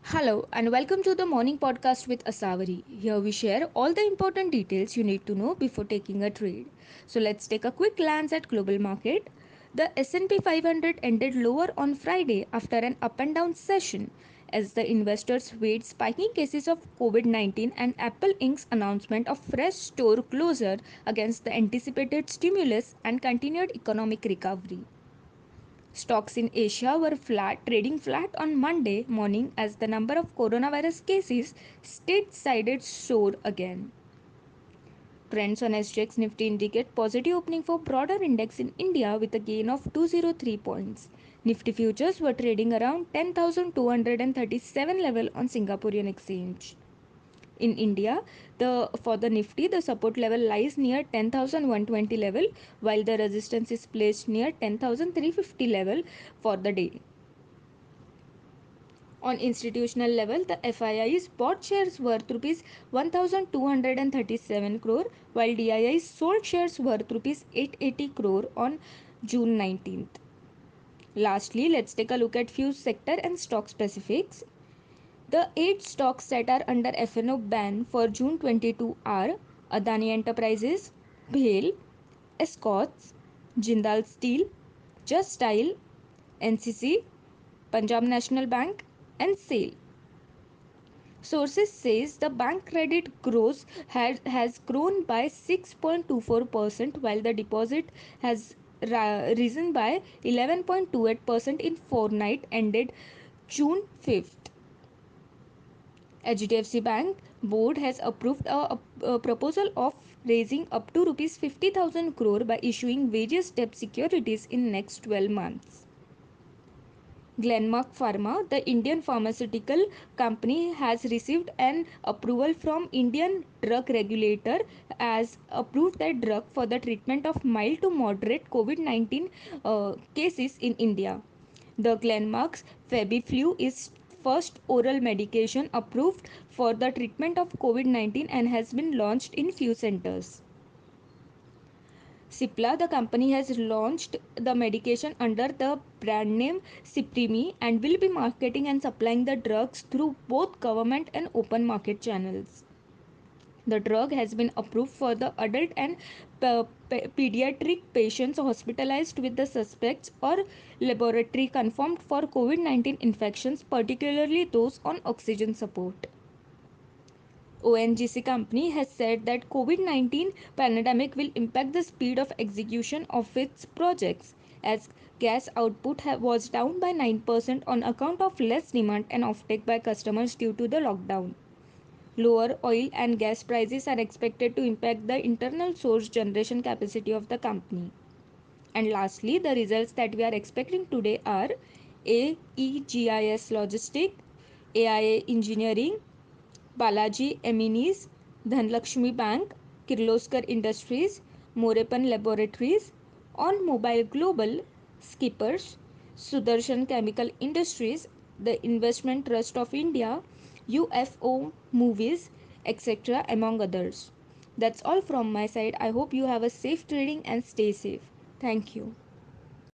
Hello and welcome to the morning podcast with Asavari. Here we share all the important details you need to know before taking a trade. So let's take a quick glance at global market. The S&P 500 ended lower on Friday after an up and down session as the investors weighed spiking cases of COVID-19 and Apple Inc.'s announcement of fresh store closure against the anticipated stimulus and continued economic recovery. Stocks in Asia were trading flat on Monday morning as the number of coronavirus cases stateside soared again. Trends on SGX Nifty indicate positive opening for broader index in India with a gain of 203 points. Nifty futures were trading around 10,237 level on Singaporean exchange. In India, for the Nifty, the support level lies near 10,120 level, while the resistance is placed near 10,350 level for the day. On institutional level, the FII's bought shares worth rupees 1,237 crore, while DII's sold shares worth rupees 880 crore on June 19th. Lastly, let's take a look at few sector and stock specifics. The 8 stocks that are under F&O ban for June 22 are Adani Enterprises, BHEL, Escorts, Jindal Steel, Just Style, NCC, Punjab National Bank, and SAIL. Sources says the bank credit growth has grown by 6.24% while the deposit has risen by 11.28% in fortnight ended June 5th. HDFC Bank board has approved a proposal of raising up to rupees 50,000 crore by issuing various debt securities in next 12 months. Glenmark Pharma, the Indian pharmaceutical company, has received an approval from Indian drug regulator as approved that drug for the treatment of mild to moderate COVID-19 cases in India. The Glenmark's Febiflu is first oral medication approved for the treatment of COVID-19 and has been launched in few centers. Cipla, the company has launched the medication under the brand name Ciprimi and will be marketing and supplying the drugs through both government and open market channels. The drug has been approved for the adult and pediatric patients hospitalized with the suspects or laboratory confirmed for COVID-19 infections, particularly those on oxygen support. ONGC company has said that COVID-19 pandemic will impact the speed of execution of its projects as gas output was down by 9% on account of less demand and offtake by customers due to the lockdown. Lower oil and gas prices are expected to impact the internal source generation capacity of the company. And lastly, the results that we are expecting today are AEGIS Logistic, AIA Engineering, Balaji Eminis, Dhanlakshmi Bank, Kirloskar Industries, Morepan Laboratories, On Mobile Global, Skippers, Sudarshan Chemical Industries, the Investment Trust of India, UFO Movies, etc. among others. That's all from my side. I hope you have a safe trading and stay safe. Thank you.